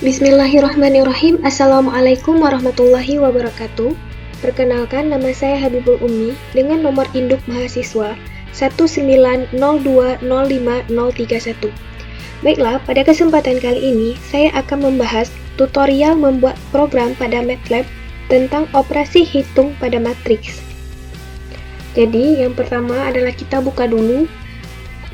Bismillahirrahmanirrahim. Assalamualaikum warahmatullahi wabarakatuh. Perkenalkan, nama saya Habibul Ummi dengan nomor induk mahasiswa 190205031. Baiklah, pada kesempatan kali ini saya akan membahas tutorial membuat program pada MATLAB tentang operasi hitung pada matriks. Jadi, yang pertama adalah kita buka dulu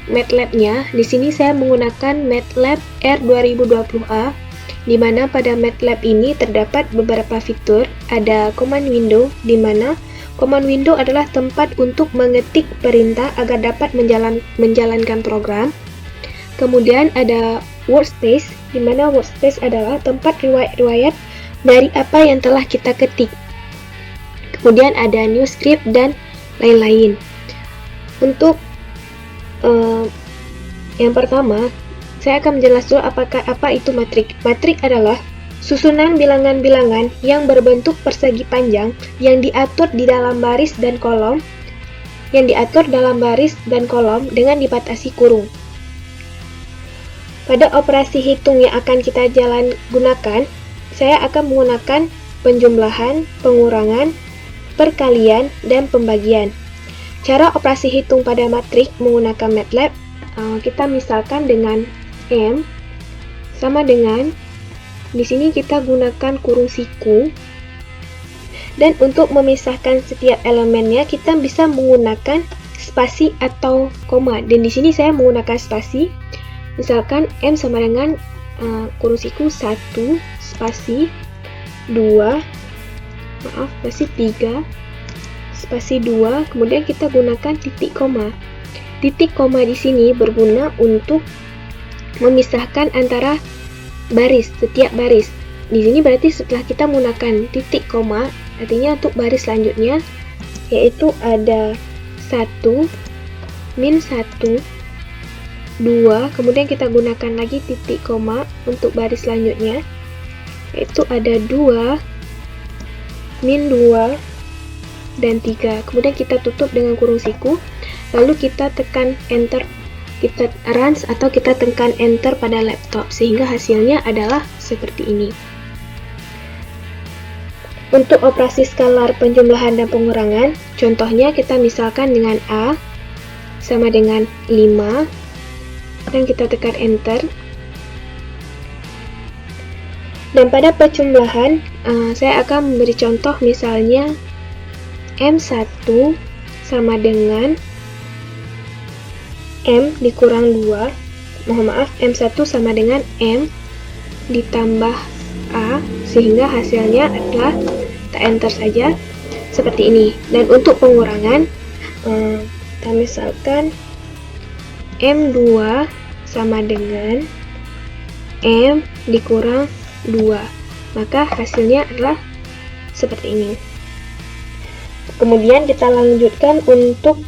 MATLAB-nya. Di sini saya menggunakan MATLAB R2020A, di mana pada MATLAB ini terdapat beberapa fitur. Ada command window, di mana command window adalah tempat untuk mengetik perintah agar dapat menjalankan program. Kemudian ada workspace, di mana workspace adalah tempat riwayat-riwayat dari apa yang telah kita ketik. Kemudian ada new script dan lain-lain. Untuk yang pertama, saya akan menjelaskan apa itu matrik. Matrik adalah susunan bilangan-bilangan yang berbentuk persegi panjang yang diatur dalam baris dan kolom dengan dibatasi kurung. Pada operasi hitung yang akan kita gunakan, saya akan menggunakan penjumlahan, pengurangan, perkalian, dan pembagian. Cara operasi hitung pada matrik menggunakan MATLAB, kita misalkan dengan M sama dengan, di sini kita gunakan kurung siku, dan untuk memisahkan setiap elemennya kita bisa menggunakan spasi atau koma, dan di sini saya menggunakan spasi. Misalkan M sama dengan kurung siku 1 spasi 2 spasi 3 spasi 2, kemudian kita gunakan titik koma. Titik koma di sini berguna untuk memisahkan antara baris, setiap baris. Di sini berarti setelah kita menggunakan titik koma, artinya untuk baris selanjutnya yaitu ada 1 min 1 2, kemudian kita gunakan lagi titik koma untuk baris selanjutnya yaitu ada 2 min 2 dan 3, kemudian kita tutup dengan kurung siku, lalu kita tekan enter, kita runs atau kita tekan enter pada laptop sehingga hasilnya adalah seperti ini. Untuk operasi skalar penjumlahan dan pengurangan, contohnya kita misalkan dengan A sama dengan 5 dan kita tekan enter. Dan pada penjumlahan, saya akan memberi contoh misalnya M1 sama dengan M dikurang 2, M1 sama dengan M ditambah A, sehingga hasilnya adalah kita enter saja seperti ini. Dan untuk pengurangan, kita misalkan M2 sama dengan M dikurang 2, maka hasilnya adalah seperti ini. Kemudian kita lanjutkan untuk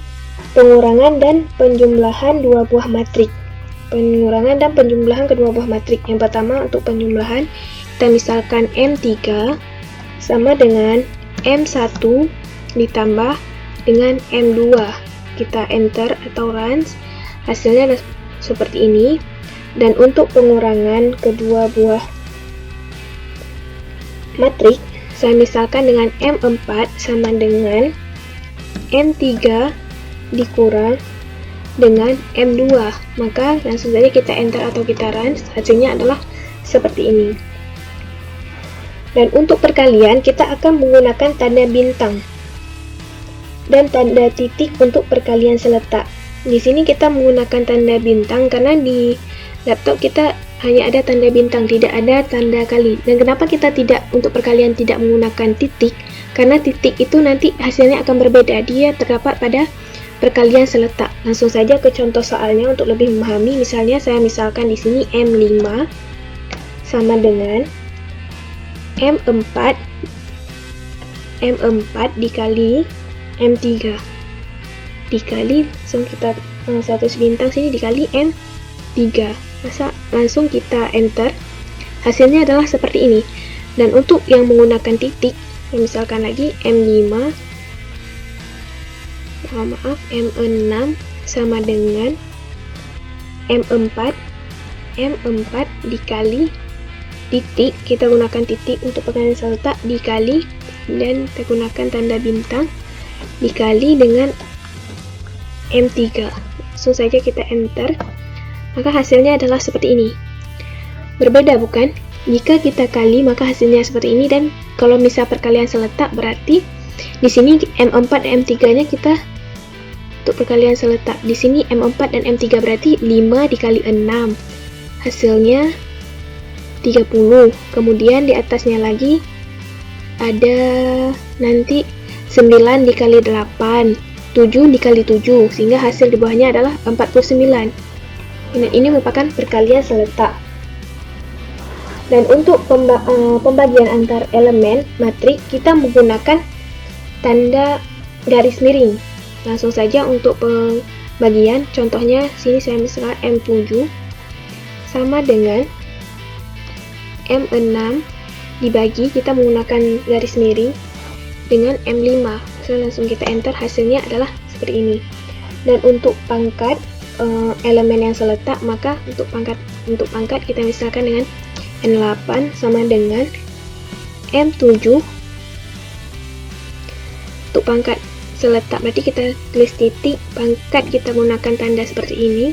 pengurangan dan penjumlahan dua buah matrik. Pengurangan dan penjumlahan kedua buah matrik. Yang pertama untuk penjumlahan, kita misalkan M3 sama dengan M1 ditambah dengan M2. Kita enter atau runs, hasilnya seperti ini. Dan untuk pengurangan kedua buah matrik, saya misalkan dengan M4 sama dengan M3 dikurang dengan M2, maka langsung saja kita enter atau kita run, hasilnya adalah seperti ini. Dan untuk perkalian, kita akan menggunakan tanda bintang dan tanda titik untuk perkalian seletak. Di sini kita menggunakan tanda bintang karena di laptop kita hanya ada tanda bintang, tidak ada tanda kali. Dan kenapa kita untuk perkalian tidak menggunakan titik? Karena titik itu nanti hasilnya akan berbeda, dia terdapat pada perkalian seletak. Langsung saja ke contoh soalnya untuk lebih memahami. Misalnya saya misalkan di sini M5 sama dengan M4 dikali M3 dikali, langsung kita 100 bintang sini dikali M3, langsung kita enter, hasilnya adalah seperti ini. Dan untuk yang menggunakan titik, misalkan lagi M5 M6 sama dengan M4 dikali titik, kita gunakan titik untuk perkalian seletak dikali, dan kita gunakan tanda bintang dikali dengan M3. Langsung saja kita enter, maka hasilnya adalah seperti ini. Berbeda bukan? Jika kita kali maka hasilnya seperti ini, dan kalau misal perkalian seletak berarti di sini M4 dan M3 nya kita untuk perkalian seletak, di sini M4 dan M3 berarti 5 dikali 6, hasilnya 30. Kemudian di atasnya lagi ada nanti 9 dikali 8, 7 dikali 7, sehingga hasil di bawahnya adalah 49. Ini merupakan perkalian seletak. Dan untuk pembagian antar elemen matrik, kita menggunakan tanda garis miring. Langsung saja untuk pembagian, contohnya sini saya misalkan M7 sama dengan M6 dibagi, kita menggunakan garis miring dengan M5. So, langsung kita enter, hasilnya adalah seperti ini. Dan untuk pangkat elemen yang seletak, maka untuk pangkat kita misalkan dengan N8 sama dengan M7. Untuk pangkat seletak berarti kita tulis titik, pangkat kita gunakan tanda seperti ini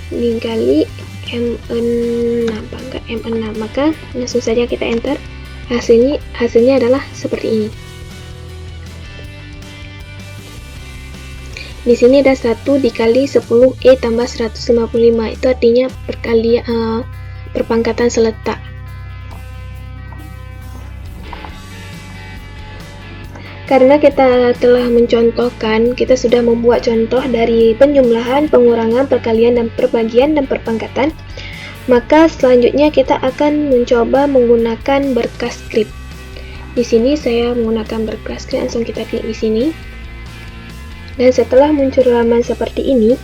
dikali M6, pangkat M6, maka langsung saja kita enter, hasilnya adalah seperti ini. Di sini ada 1 dikali 10E tambah 155, itu artinya perkalian perpangkatan seletak. Karena kita telah mencontohkan, kita sudah membuat contoh dari penjumlahan, pengurangan, perkalian, dan perbagian, dan perpangkatan, maka selanjutnya kita akan mencoba menggunakan berkas skrip. Di sini saya menggunakan berkas skrip, langsung kita klik di sini. Dan setelah muncul halaman seperti ini,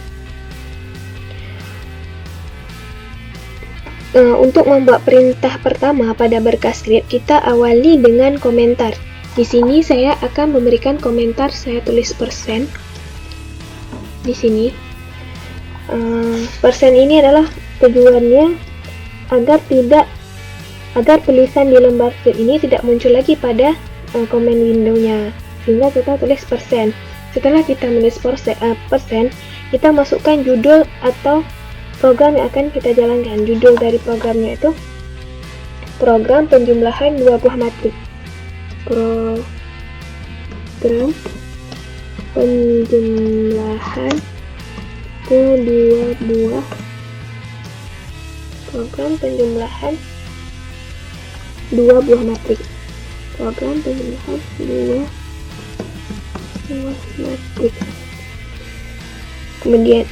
untuk membuat perintah pertama pada berkas skrip, kita awali dengan komentar. Di sini saya akan memberikan komentar, saya tulis persen. Di sini persen ini adalah tujuannya agar tulisan di lembar skrip ini tidak muncul lagi pada komen windownya, sehingga kita tulis persen. Setelah kita menulis persen, kita masukkan judul atau program yang akan kita jalankan. Judul dari programnya itu program penjumlahan 2 buah matrik. Program penjumlahan kedua buah. Program penjumlahan 2 buah matrik. Program penjumlahan 2 buah matrik. Kemudian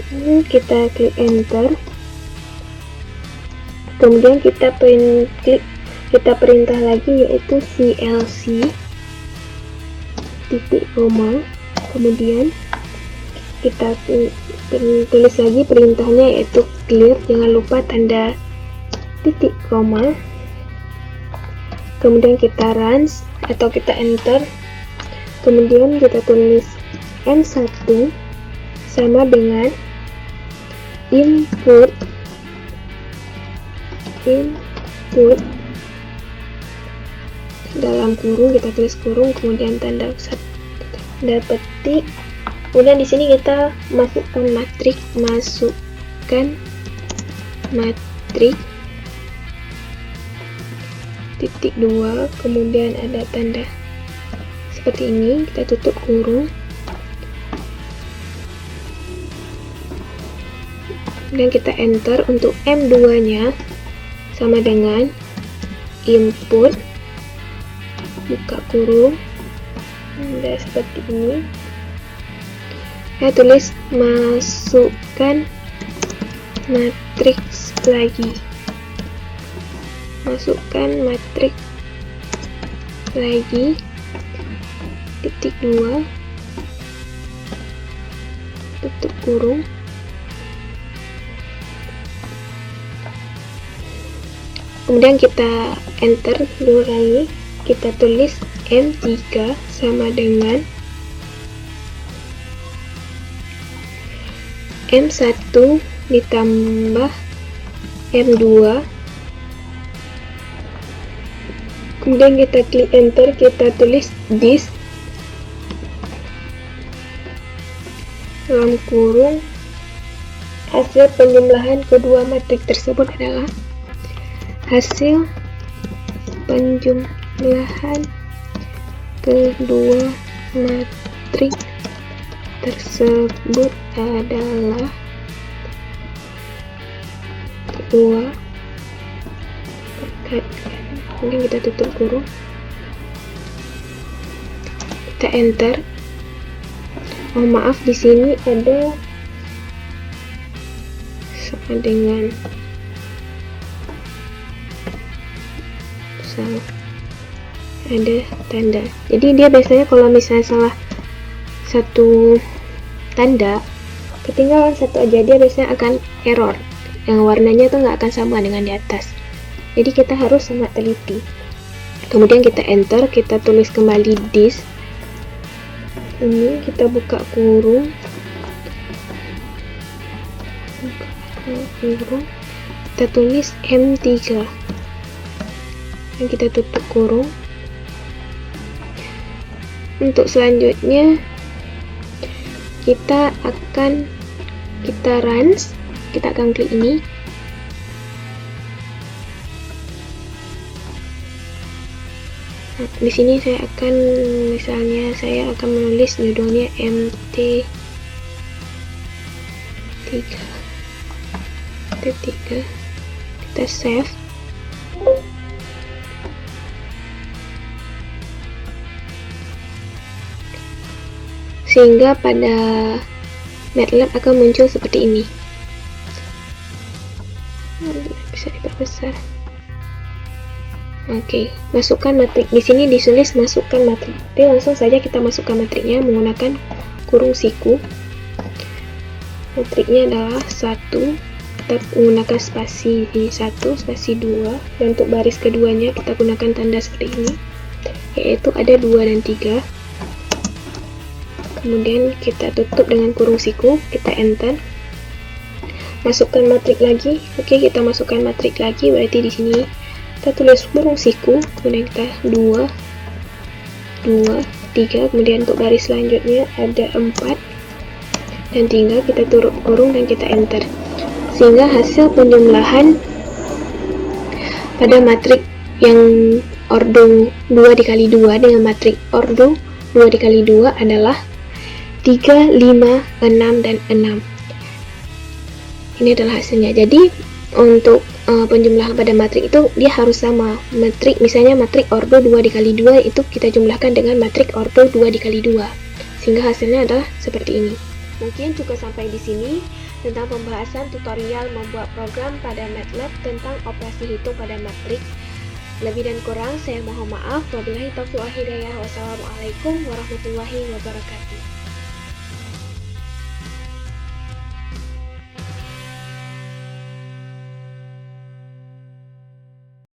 kita klik enter. Kemudian kita perintah lagi, yaitu CLC titik koma. Kemudian kita tulis lagi perintahnya, yaitu clear, jangan lupa tanda titik koma. Kemudian kita runs atau kita enter. Kemudian kita tulis M1 sama dengan input dalam kurung, kita tulis kurung, kemudian tanda petik. Kemudian di sini kita masukkan matrik, titik 2, kemudian ada tanda seperti ini, kita tutup kurung. Dan kita enter. Untuk M2 nya sama dengan input, buka kurung, dan seperti ini. Saya tulis masukkan matriks lagi, titik 2, tutup kurung. Kemudian kita enter 2 kali, kita tulis M3 sama dengan M1 ditambah M2 Kemudian kita klik enter, kita tulis this dalam kurung hasil penjumlahan kedua matrik tersebut adalah hasil penjumlahan kedua matrik tersebut adalah kedua. Mungkin kita tutup kurung, kita enter. Oh maaf, di sini ada sama dengan salah, ada tanda. Jadi dia biasanya kalau misalnya salah satu tanda, ketinggalan satu aja, dia biasanya akan error, yang warnanya tuh nggak akan sama dengan di atas. Jadi kita harus sangat teliti. Kemudian kita enter, kita tulis kembali this. Ini kita buka kurung, kita tulis M3 dan kita tutup kurung. Untuk selanjutnya kita akan runs, kita akan klik ini. Nah, di sini saya akan, misalnya saya akan menulis judulnya MT3 kita save. Sehingga pada MATLAB akan muncul seperti ini. Bisa diperbesar. Oke, masukkan matrik. Di sini ditulis masukkan matrik. Jadi langsung saja kita masukkan matriknya menggunakan kurung siku. Matriknya adalah 1. Kita menggunakan spasi 1, spasi 2. Dan untuk baris keduanya kita gunakan tanda seperti ini, yaitu ada 2 dan 3. Kemudian kita tutup dengan kurung siku, kita enter. Masukkan matrik lagi. Oke, kita masukkan matrik lagi, berarti di sini kita tulis kurung siku, kemudian kita 2, 3, kemudian untuk baris selanjutnya ada 4 dan 3, kita tutup kurung dan kita enter. Sehingga hasil penjumlahan pada matrik yang ordo 2 dikali 2 dengan matrik ordo 2 dikali 2 adalah 3, 5, 6, dan 6. Ini adalah hasilnya. Jadi untuk penjumlahan pada matrik itu dia harus sama. Matrik, misalnya matrik ordo 2 dikali 2 itu kita jumlahkan dengan matrik ordo 2 dikali 2. Sehingga hasilnya adalah seperti ini. Mungkin cukup sampai di sini tentang pembahasan tutorial membuat program pada MATLAB tentang operasi hitung pada matrik. Lebih dan kurang saya mohon maaf. Wabillahi taufiq wal hidayah. Wassalamualaikum warahmatullahi wabarakatuh.